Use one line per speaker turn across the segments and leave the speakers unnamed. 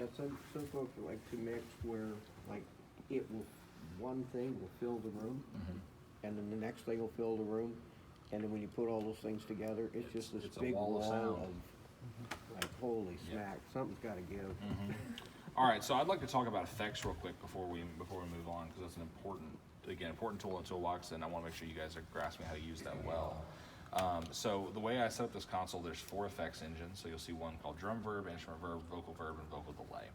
Yeah, some folks like to mix where, like, one thing will fill the room, and then the next thing will fill the room, and then when you put all those things together, it's just this big wall of sound. Like, holy smack, something's gotta give.
All right, so I'd like to talk about effects real quick before we move on, because that's an important tool in toolbox, and I want to make sure you guys are grasping how to use that well. So the way I set up this console, there's 4 effects engines. So you'll see one called drum verb, instrument verb, vocal verb, and vocal delay.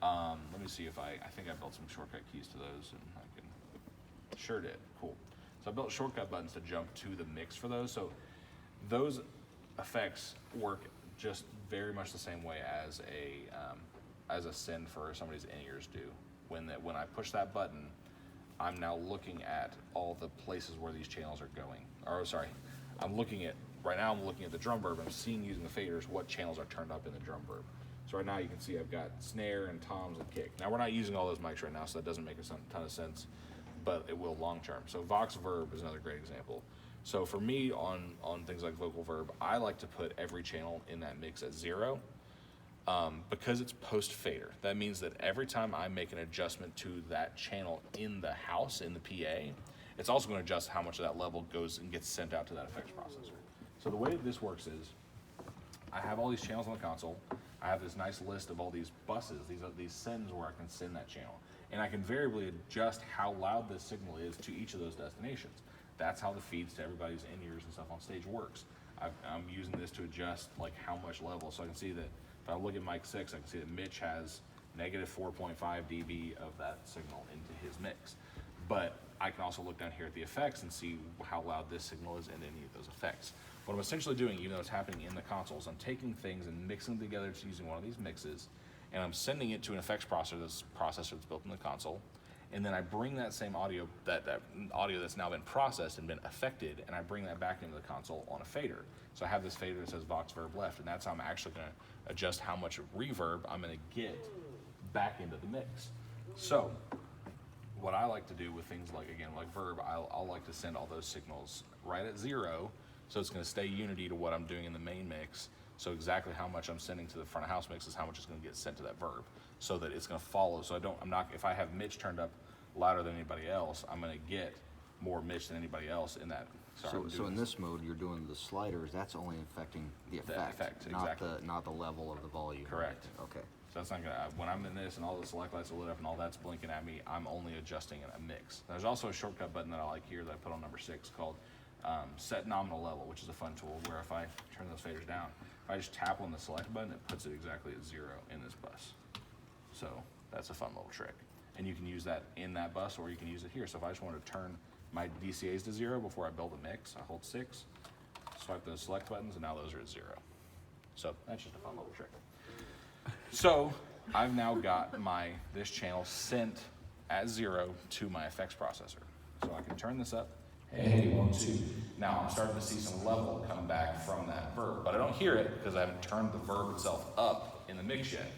Let me see if I think I built some shortcut keys to those, and I can, sure did, cool. So I built shortcut buttons to jump to the mix for those. So those effects work just very much the same way as a send for somebody's in-ears do. When I push that button, I'm now looking at all the places where these channels are going. Or sorry, right now I'm looking at the drum verb. I'm seeing using the faders what channels are turned up in the drum verb. So right now you can see I've got snare and toms and kick. Now we're not using all those mics right now, so that doesn't make a ton of sense, but it will long term. So Vox verb is another great example. So for me on things like vocal verb, I like to put every channel in that mix at 0. Because it's post fader. That means that every time I make an adjustment to that channel in the house, in the PA, it's also going to adjust how much of that level goes and gets sent out to that effects processor. So the way that this works is, I have all these channels on the console. I have this nice list of all these buses, these sends where I can send that channel. And I can variably adjust how loud this signal is to each of those destinations. That's how the feeds to everybody's in-ears and stuff on stage works. I'm using this to adjust like how much level. So I can see that if I look at mic 6, I can see that Mitch has negative 4.5 dB of that signal into his mix. But I can also look down here at the effects and see how loud this signal is in any of those effects. What I'm essentially doing, even though it's happening in the console, is I'm taking things and mixing them together using one of these mixes, and I'm sending it to an effects processor that's built in the console, and then I bring that same audio, that audio that's now been processed and been affected, and I bring that back into the console on a fader. So I have this fader that says Vox verb left, and that's how I'm actually going to adjust how much reverb I'm going to get back into the mix. So what I like to do with things like, again, like verb, I'll like to send all those signals right at 0, so it's going to stay unity to what I'm doing in the main mix. So exactly how much I'm sending to the front of house mix is how much is going to get sent to that verb, so that it's going to follow. So if I have Mitch turned up louder than anybody else, I'm going to get more Mitch than anybody else in that.
So in this mode, you're doing the sliders. That's only affecting the effect,
exactly.
not the level of the volume.
Correct.
Okay.
So that's not gonna. When I'm in this and all the select lights are lit up and all that's blinking at me, I'm only adjusting a mix. There's also a shortcut button that I like here that I put on number 6 called set nominal level, which is a fun tool where if I turn those faders down, if I just tap on the select button, it puts it exactly at 0 in this bus. So that's a fun little trick. And you can use that in that bus, or you can use it here. So if I just want to turn my DCAs to 0 before I build a mix, I hold 6, swipe those select buttons, and now those are at 0. So that's just a fun little trick. So I've now got this channel sent at 0 to my effects processor. So I can turn this up. Hey, 1, 2. Now I'm starting to see some level come back from that verb, but I don't hear it because I haven't turned the verb itself up in the mix yet.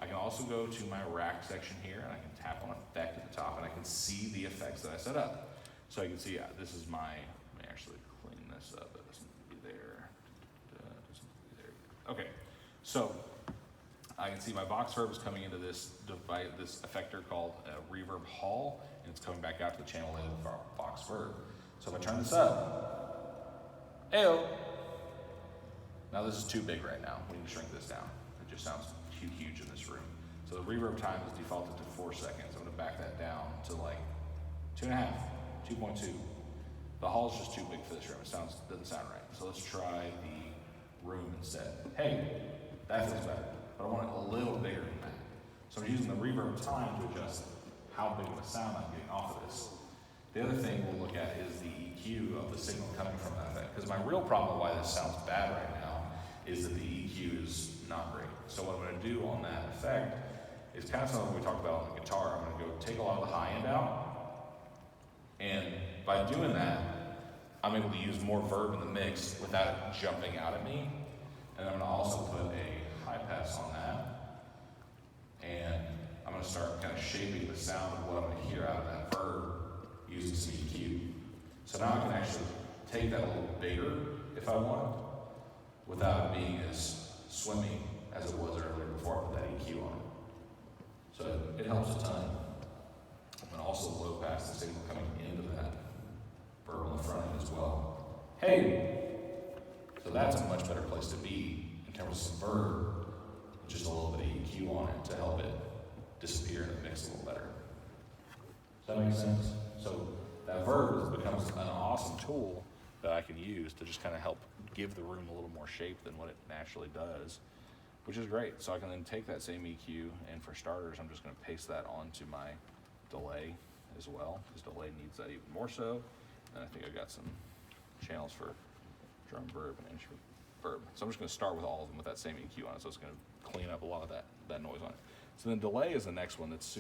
I can also go to my rack section here, and I can tap on effect at the top, and I can see the effects that I set up. So you can see, this is let me actually clean this up. It doesn't need to be there. Okay, so I can see my Vox verb is coming into this effector called Reverb Hall, and it's coming back out to the channel later of our Vox verb. So if I turn this up, ayo. Now this is too big right now. We need to shrink this down. It just sounds huge in this room. So the reverb time is defaulted to 4 seconds. I'm gonna back that down to like 2.5, 2.2. The hall's just too big for this room. It doesn't sound right. So let's try the room instead. Hey, that feels better, but I want it a little bigger than that. So I'm using the reverb time to adjust how big of a sound I'm getting off of this. The other thing we'll look at is the EQ of the signal coming from that effect. Because my real problem with why this sounds bad right now is that the EQ is not great. So what I'm going to do on that effect is kind of something we talked about on the guitar. I'm going to go take a lot of the high end out, and by doing that, I'm able to use more verb in the mix without it jumping out at me. And I'm going to also put a high pass on that, and I'm going to start kind of shaping the sound of what I'm going to hear out of that verb using some EQ. So now I can actually take that a little bigger if I want, without it being as swimmy as it was earlier before I put that EQ on it. hey. So that's a much better place to be in terms of some verb, just a little bit of EQ on it to help it disappear in the mix a little better. Does that make sense? So that verb becomes an awesome tool that I can use to just kind of help give the room a little more shape than what it naturally does, which is great. So I can then take that same EQ, and for starters, I'm just going to paste that onto my delay as well, because delay needs that even more so. And I think I got some channels for drum verb and instrument verb. So I'm just going to start with all of them with that same EQ on it, so it's going to clean up a lot of that noise on it. So then delay is the next one that's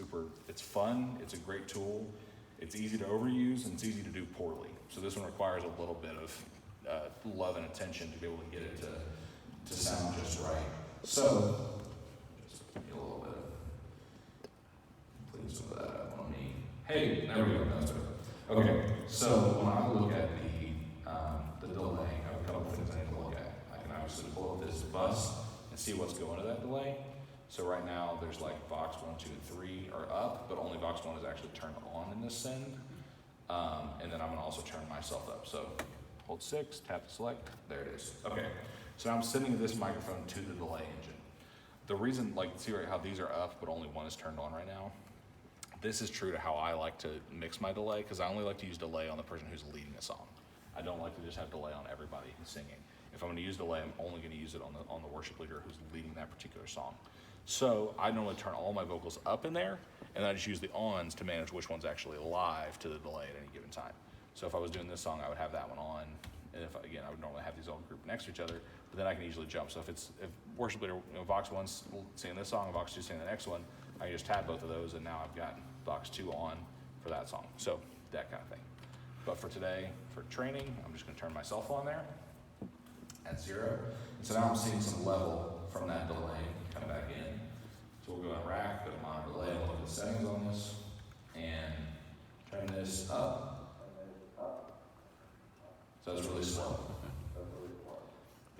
it's fun, it's a great tool, it's easy to overuse, and it's easy to do poorly. So this one requires a little bit of love and attention to be able to get it to sound just right. So, just give me a little bit of, please some of that up on me. Hey, there we go, that's good. Okay, so when I look at the delay, I have a couple things I need to look at. I can obviously pull up this bus and see what's going to that delay. So right now, there's like Vox 1, 2, and 3 are up, but only Vox 1 is actually turned on in this send. And then I'm gonna also turn myself up. So hold 6, tap to select, there it is. Okay, so now I'm sending this microphone to the delay engine. The reason, like, see right how these are up, but only one is turned on right now? This is true to how I like to mix my delay, because I only like to use delay on the person who's leading a song. I don't like to just have delay on everybody who's singing. If I'm gonna use delay, I'm only gonna use it on the worship leader who's leading that particular song. So I normally turn all my vocals up in there, and then I just use the ons to manage which one's actually live to the delay at any given time. So if I was doing this song, I would have that one on, and again, I would normally have these all grouped next to each other, but then I can easily jump. So if worship leader, Vox 1's singing this song, and Vox 2's singing the next one, I can just tap both of those, and now I've got Vox 2 on for that song. So that kind of thing. But for today, for training, I'm just gonna turn myself on there at 0. And so now I'm seeing some level from that delay coming back in. So we'll go in rack, go to monitor delay, and look at the settings on this, and turn this up. So it's really slow.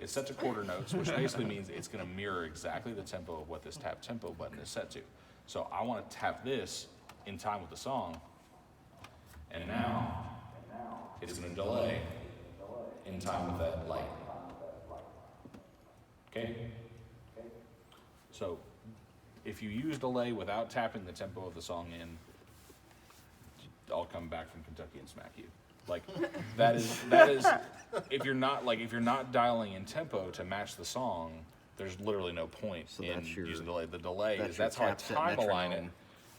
It's set to quarter notes, which basically means it's gonna mirror exactly the tempo of what this tap tempo button is set to. So I wanna tap this in time with the song, and now it's gonna delay in time with that light. Okay? So if you use delay without tapping the tempo of the song in, I'll come back from Kentucky and smack you. Like that is if you're not dialing in tempo to match the song, there's literally no point in using delay. The delay that's how I time align it.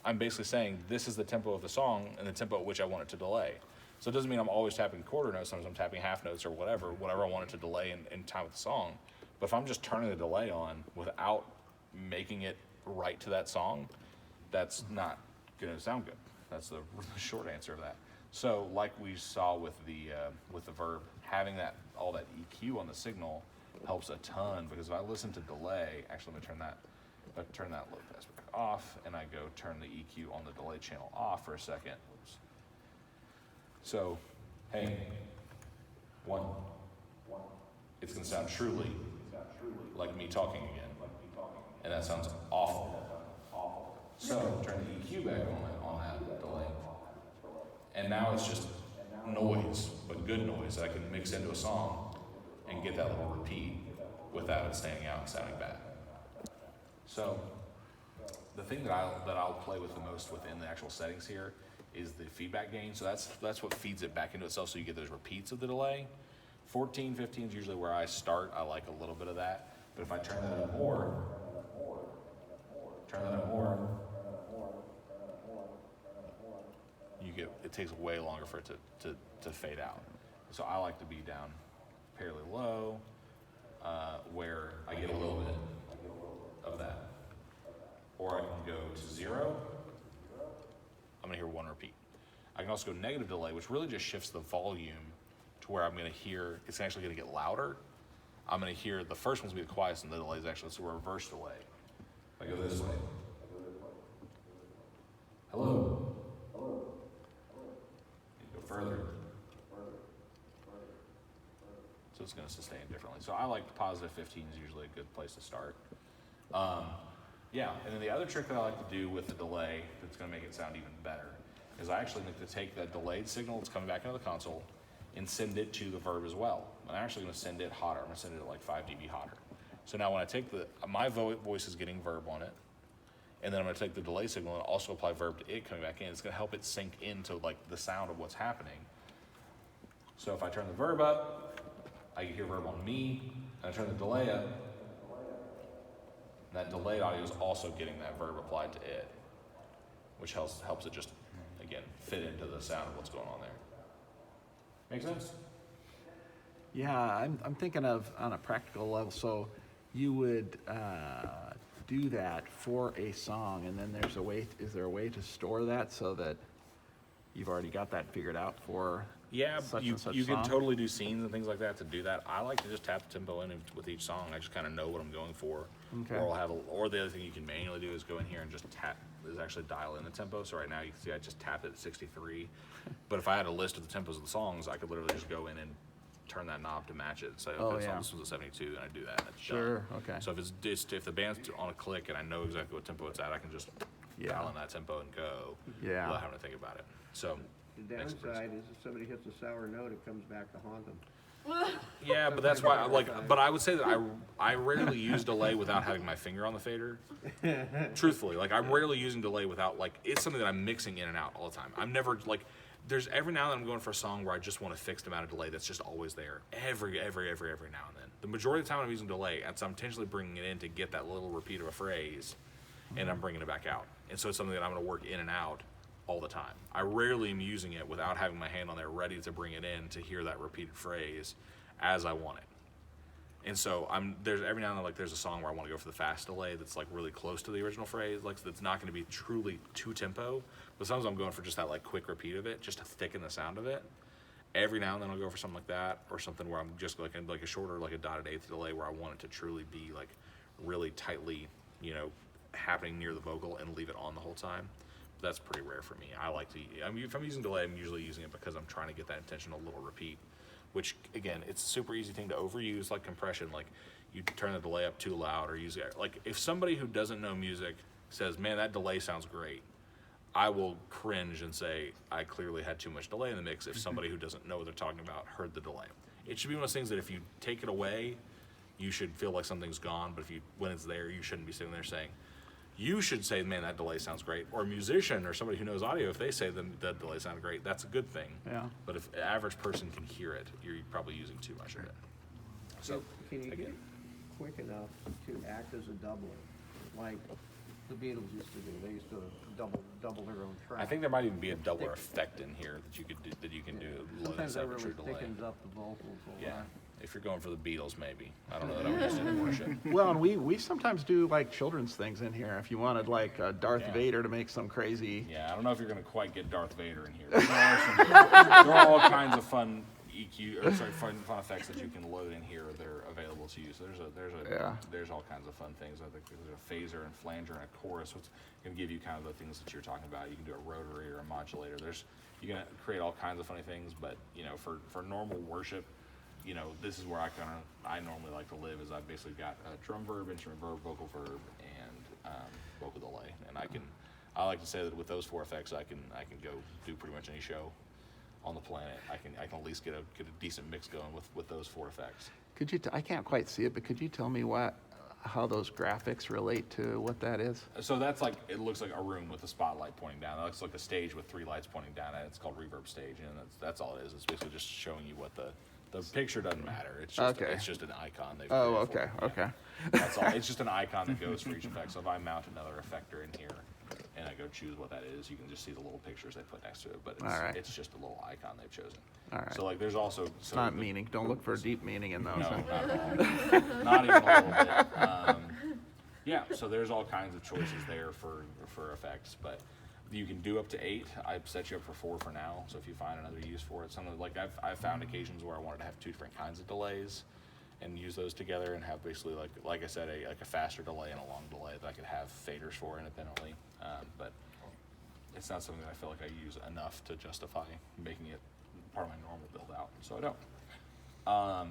I'm basically saying this is the tempo of the song and the tempo at which I want it to delay. So it doesn't mean I'm always tapping quarter notes, sometimes I'm tapping half notes or whatever I want it to delay in time with the song. But if I'm just turning the delay on without making it right to that song, that's not gonna sound good. That's the short answer of that. So like we saw with the verb, having all that EQ on the signal helps a ton, because if I listen to delay, actually let me turn that low pass back off, and I go turn the EQ on the delay channel off for a second. Oops. So, hey, 1. It's gonna sound truly like me talking again, and that sounds awful. So turn the EQ back on that delay, and now it's just noise, but good noise that I can mix into a song and get that little repeat without it standing out and sounding bad. So the thing that I'll play with the most within the actual settings here is the feedback gain. So that's what feeds it back into itself, so you get those repeats of the delay. 14, 15 is usually where I start. I like a little bit of that. But if I turn that up more, it takes way longer for it to fade out. So I like to be down fairly low, where I get a little bit of that. Or I can go to 0. I'm gonna hear 1 repeat. I can also go negative delay, which really just shifts the volume to where I'm gonna hear, it's actually gonna get louder. I'm gonna hear, the first one's gonna be the quietest, and the delay is actually, it's a reverse delay. If I go this way. Hello. You go further. So it's gonna sustain differently. So I like positive 15 is usually a good place to start. Yeah, and then the other trick that I like to do with the delay that's gonna make it sound even better is I actually like to take that delayed signal that's coming back into the console and send it to the verb as well. I'm actually going to send it hotter. I'm going to send it at like 5 dB hotter. So now when I take my voice is getting verb on it, and then I'm going to take the delay signal and also apply verb to it coming back in. It's going to help it sink into like the sound of what's happening. So if I turn the verb up, I can hear verb on me, and I turn the delay up, that delayed audio is also getting that verb applied to it, which helps it just, again, fit into the sound of what's going on there. Make sense?
Yeah, I'm thinking of on a practical level. So you would do that for a song, and then is there a way to store that so that you've already got that figured out for such and such
you
song?
can totally do scenes and things like that to do that. I like to just tap the tempo in with each song. I just kind of know what I'm going for.
Okay.
Or the other thing you can manually do is go in here and just actually dial in the tempo. So right now you can see I just tapped it at 63. But if I had a list of the tempos of the songs, I could literally just go in and turn that knob to match it. Say, okay, so this was a 72, and I do that. And it's
Sure.
done.
Okay.
So if the band's on a click and I know exactly what tempo it's at, I can just dial in that tempo and go without having to think about it. So
The downside is if somebody hits a sour note, it comes back to haunt them.
yeah, but that's why but I would say that I rarely use delay without having my finger on the fader. Truthfully, like I'm rarely using delay without it's something that I'm mixing in and out all the time. I'm never there's every now and then I'm going for a song where I just want a fixed amount of delay that's just always there. Every now and then. The majority of the time I'm using delay, and so I'm intentionally bringing it in to get that little repeat of a phrase, and I'm bringing it back out. And so it's something that I'm going to work in and out all the time. I rarely am using it without having my hand on there ready to bring it in to hear that repeated phrase as I want it. And so there's every now and then there's a song where I want to go for the fast delay that's really close to the original phrase, that's not going to be truly two tempo. But sometimes I'm going for just that quick repeat of it, just to thicken the sound of it. Every now and then I'll go for something like that, or something where I'm just like a shorter, a dotted eighth delay, where I want it to truly be really tightly, happening near the vocal and leave it on the whole time. But that's pretty rare for me. If I'm using delay, I'm usually using it because I'm trying to get that intentional little repeat. Which, again, it's a super easy thing to overuse, like compression. You turn the delay up too loud or use it. If somebody who doesn't know music says, man, that delay sounds great, I will cringe and say, I clearly had too much delay in the mix if somebody who doesn't know what they're talking about heard the delay. It should be one of those things that if you take it away, you should feel like something's gone, but when it's there, you shouldn't be sitting there saying, you should say, man, that delay sounds great. Or a musician or somebody who knows audio, if they say that delay sounds great, that's a good thing.
Yeah.
But if an average person can hear it, you're probably using too much of it. So
Can you get quick enough to act as a doubler, like the Beatles used to do? They used to double their own track.
I think there might even be a doubler effect in here that you can do.
Sometimes that
Low
really
delay.
thickens up the vocals a
Yeah.
lot.
If you're going for the Beatles, maybe. I don't know that I would use it in worship.
Well, and we sometimes do children's things in here. If you wanted Darth Vader to make some crazy.
Yeah, I don't know if you're going to quite get Darth Vader in here. There are all kinds of fun fun effects that you can load in here. They're available to you. So there's all kinds of fun things. I think there's a phaser and flanger and a chorus, which can give you kind of the things that you're talking about. You can do a rotary or a modulator. You can create all kinds of funny things, but for normal worship, this is where I normally like to live. Is I've basically got a drum verb, instrument verb, vocal verb, and vocal delay. And I like to say that with those four effects, I can go do pretty much any show on the planet. I can at least get a decent mix going with those four effects.
Could you? I can't quite see it, but could you tell me how those graphics relate to what that is?
So that's it looks like a room with a spotlight pointing down. That looks like a stage with three lights pointing down at it. It's called reverb stage, and that's all it is. It's basically just showing you what the picture doesn't matter. It's just
Okay.
it's just an icon. They've
Oh,
created for
okay,
it.
okay.
That's all. It's just an icon that goes for each effect. So if I mount another effector in here and I go choose what that is, you can just see the little pictures they put next to it. But it's just a little icon they've chosen.
All right.
So there's also
It's not meaning. Don't look for a deep meaning in those.
No, not at all. Not even a little bit. Yeah, so there's all kinds of choices there for effects, but you can do up to 8. I've set you up for 4 for now, so if you find another use for it, I've found occasions where I wanted to have 2 different kinds of delays and use those together and have basically like I said a faster delay and a long delay that I could have faders for independently, but it's not something that I feel like I use enough to justify making it part of my normal build out, so I don't.